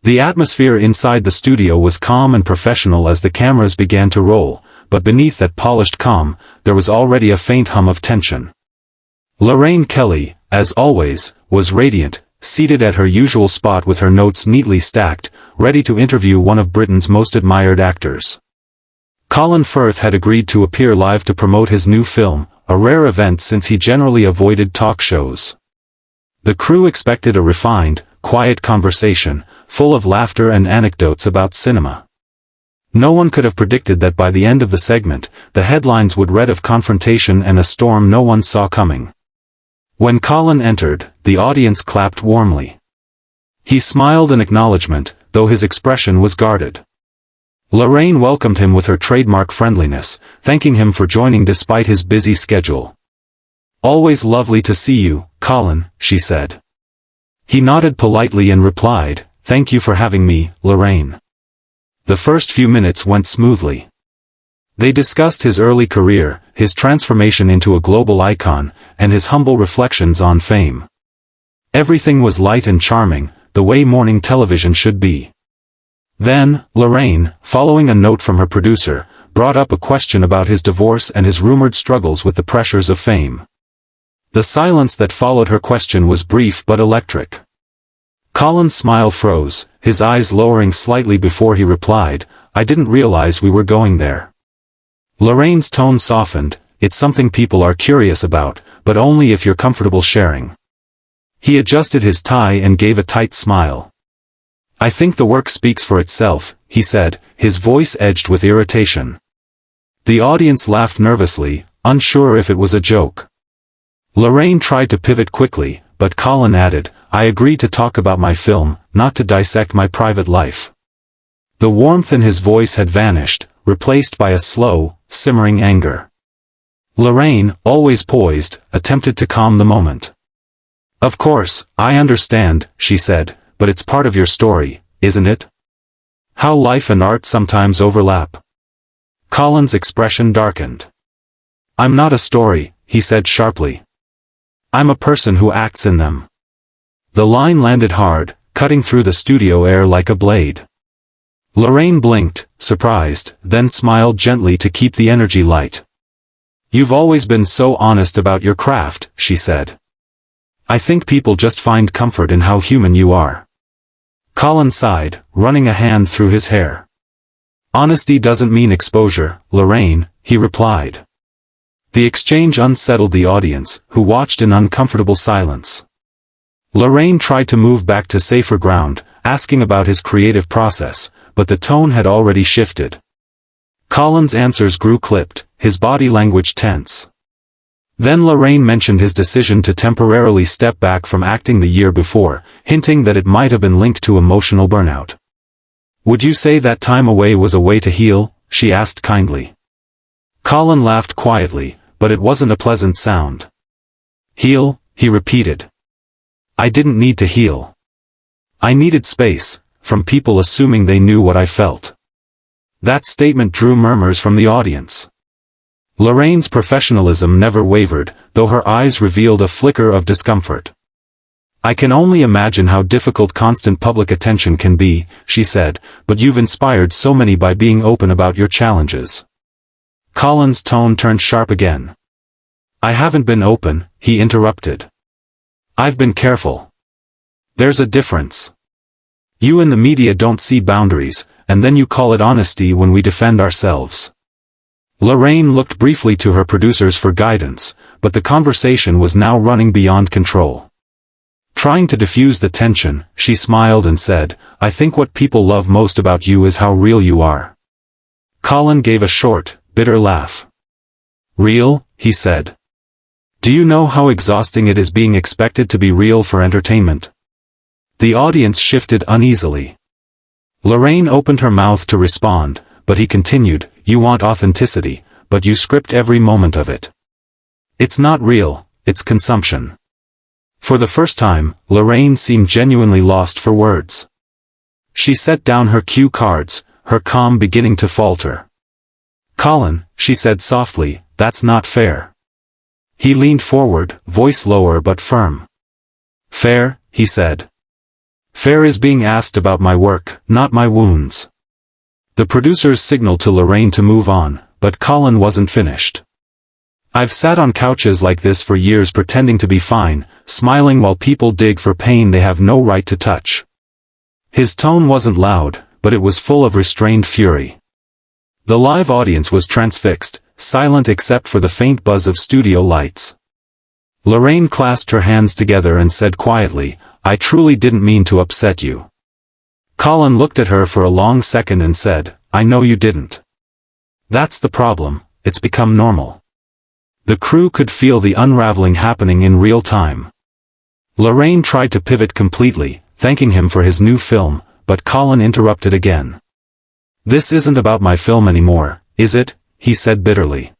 The atmosphere inside the studio was calm and professional as the cameras began to roll, but beneath that polished calm, there was already a faint hum of tension. Lorraine Kelly, as always, was radiant, seated at her usual spot with her notes neatly stacked, ready to interview one of Britain's most admired actors. Colin Firth had agreed to appear live to promote his new film, a rare event since he generally avoided talk shows. The crew expected a refined, quiet conversation, full of laughter and anecdotes about cinema. No one could have predicted that by the end of the segment, the headlines would read of confrontation and a storm no one saw coming. When Colin entered, the audience clapped warmly. He smiled in acknowledgement, though his expression was guarded. Lorraine welcomed him with her trademark friendliness, thanking him for joining despite his busy schedule. "Always lovely to see you, Colin," she said. He nodded politely and replied, "Thank you for having me, Lorraine." The first few minutes went smoothly. They discussed his early career, his transformation into a global icon, and his humble reflections on fame. Everything was light and charming, the way morning television should be. Then, Lorraine, following a note from her producer, brought up a question about his divorce and his rumored struggles with the pressures of fame. The silence that followed her question was brief but electric. Colin's smile froze, his eyes lowering slightly before he replied, "I didn't realize we were going there." Lorraine's tone softened, "It's something people are curious about, but only if you're comfortable sharing." He adjusted his tie and gave a tight smile. "I think the work speaks for itself," he said, his voice edged with irritation. The audience laughed nervously, unsure if it was a joke. Lorraine tried to pivot quickly, but Colin added, "I agreed to talk about my film, not to dissect my private life." The warmth in his voice had vanished, replaced by a slow, simmering anger. Lorraine, always poised, attempted to calm the moment. "Of course, I understand," she said, "but it's part of your story, isn't it? How life and art sometimes overlap." Colin's expression darkened. "I'm not a story," he said sharply. "I'm a person who acts in them." The line landed hard, cutting through the studio air like a blade. Lorraine blinked, surprised, then smiled gently to keep the energy light. "You've always been so honest about your craft," she said. "I think people just find comfort in how human you are." Colin sighed, running a hand through his hair. "Honesty doesn't mean exposure, Lorraine," he replied. The exchange unsettled the audience, who watched in uncomfortable silence. Lorraine tried to move back to safer ground, asking about his creative process, but the tone had already shifted. Colin's answers grew clipped, his body language tense. Then Lorraine mentioned his decision to temporarily step back from acting the year before, hinting that it might have been linked to emotional burnout. "Would you say that time away was a way to heal?" she asked kindly. Colin laughed quietly, but it wasn't a pleasant sound. "Heal," he repeated. "I didn't need to heal. I needed space, from people assuming they knew what I felt." That statement drew murmurs from the audience. Lorraine's professionalism never wavered, though her eyes revealed a flicker of discomfort. "I can only imagine how difficult constant public attention can be," she said, "but you've inspired so many by being open about your challenges." Colin's tone turned sharp again. "I haven't been open," he interrupted. "I've been careful. There's a difference. You in the media don't see boundaries, and then you call it honesty when we defend ourselves." Lorraine looked briefly to her producers for guidance, but the conversation was now running beyond control. Trying to diffuse the tension, she smiled and said, "I think what people love most about you is how real you are." Colin gave a short, bitter laugh. "Real?" he said. "Do you know how exhausting it is being expected to be real for entertainment?" The audience shifted uneasily. Lorraine opened her mouth to respond, but he continued, "You want authenticity, but you script every moment of it. It's not real, it's consumption." For the first time, Lorraine seemed genuinely lost for words. She set down her cue cards, her calm beginning to falter. "Colin," she said softly, "that's not fair." He leaned forward, voice lower but firm. "Fair," he said. Fair is being asked about my work, not my wounds. The producers signaled to Lorraine to move on, but Colin wasn't finished. I've sat on couches like this for years pretending to be fine, smiling while people dig for pain they have no right to touch. His tone wasn't loud, but it was full of restrained fury. The live audience was transfixed, silent except for the faint buzz of studio lights. Lorraine clasped her hands together and said quietly, "I truly didn't mean to upset you." Colin looked at her for a long second and said, "I know you didn't. That's the problem, it's become normal." The crew could feel the unraveling happening in real time. Lorraine tried to pivot completely, thanking him for his new film, but Colin interrupted again. "This isn't about my film anymore, is it?" he said bitterly.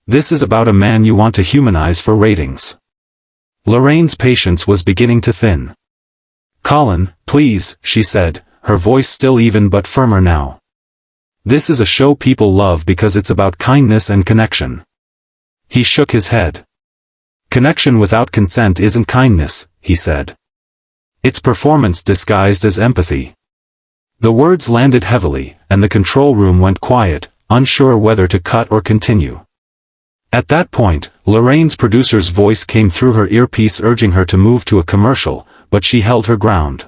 "This is about a man you want to humanize for ratings." Lorraine's patience was beginning to thin. "Colin, please," she said, her voice still even but firmer now. "This is a show people love because it's about kindness and connection." He shook his head. "Connection without consent isn't kindness," he said. "It's performance disguised as empathy." The words landed heavily, and the control room went quiet, unsure whether to cut or continue. At that point, Lorraine's producer's voice came through her earpiece urging her to move to a commercial, but she held her ground.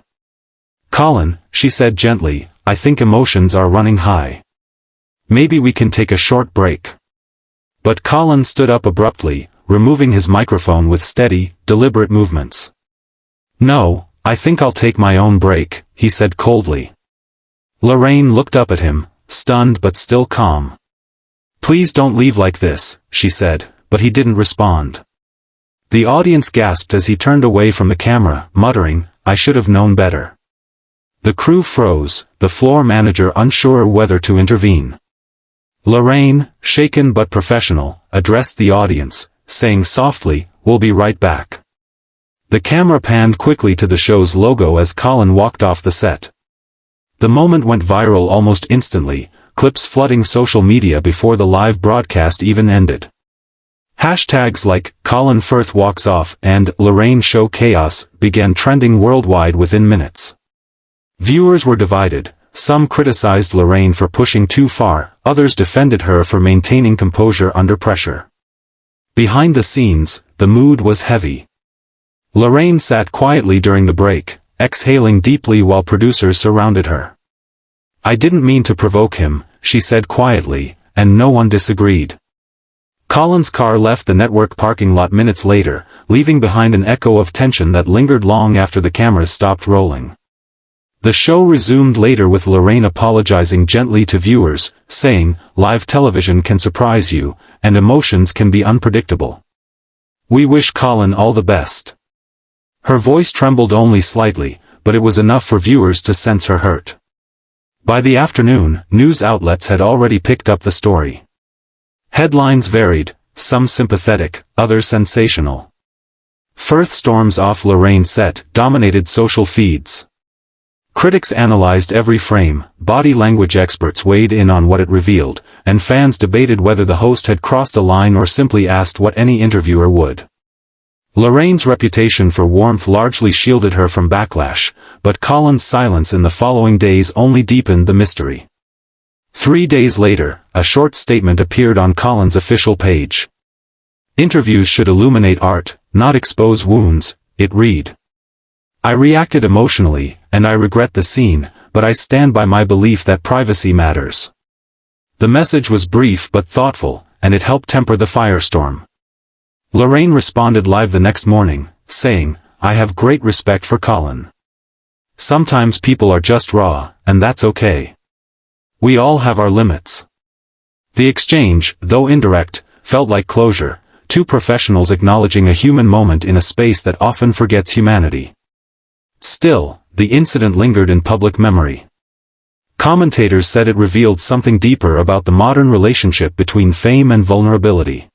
"Colin," she said gently, "I think emotions are running high. Maybe we can take a short break." But Colin stood up abruptly, removing his microphone with steady, deliberate movements. "No, I think I'll take my own break," he said coldly. Lorraine looked up at him, stunned but still calm. "Please don't leave like this," she said, but he didn't respond. The audience gasped as he turned away from the camera, muttering, "I should have known better." The crew froze, the floor manager unsure whether to intervene. Lorraine, shaken but professional, addressed the audience, saying softly, "We'll be right back." The camera panned quickly to the show's logo as Colin walked off the set. The moment went viral almost instantly, clips flooding social media before the live broadcast even ended. Hashtags like, "Colin Firth walks off" and "Lorraine show chaos" began trending worldwide within minutes. Viewers were divided, some criticized Lorraine for pushing too far, others defended her for maintaining composure under pressure. Behind the scenes, the mood was heavy. Lorraine sat quietly during the break, exhaling deeply while producers surrounded her. "I didn't mean to provoke him," she said quietly, and no one disagreed. Colin's car left the network parking lot minutes later, leaving behind an echo of tension that lingered long after the cameras stopped rolling. The show resumed later with Lorraine apologizing gently to viewers, saying, "Live television can surprise you, and emotions can be unpredictable. We wish Colin all the best." Her voice trembled only slightly, but it was enough for viewers to sense her hurt. By the afternoon, news outlets had already picked up the story. Headlines varied, some sympathetic, others sensational. Firth storms off Lorraine's set dominated social feeds. Critics analyzed every frame, body language experts weighed in on what it revealed, and fans debated whether the host had crossed a line or simply asked what any interviewer would. Lorraine's reputation for warmth largely shielded her from backlash, but Colin's silence in the following days only deepened the mystery. 3 days later, a short statement appeared on Colin's official page. "Interviews should illuminate art, not expose wounds," it read. "I reacted emotionally, and I regret the scene, but I stand by my belief that privacy matters." The message was brief but thoughtful, and it helped temper the firestorm. Lorraine responded live the next morning, saying, "I have great respect for Colin. Sometimes people are just raw, and that's okay. We all have our limits." The exchange, though indirect, felt like closure, two professionals acknowledging a human moment in a space that often forgets humanity. Still, the incident lingered in public memory. Commentators said it revealed something deeper about the modern relationship between fame and vulnerability.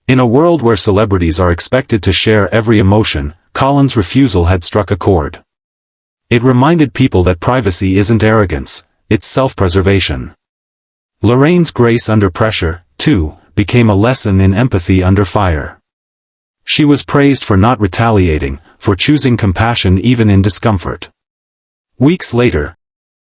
In a world where celebrities are expected to share every emotion, Colin's refusal had struck a chord. It reminded people that privacy isn't arrogance, it's self-preservation. Lorraine's grace under pressure, too, became a lesson in empathy under fire. She was praised for not retaliating, for choosing compassion even in discomfort. Weeks later,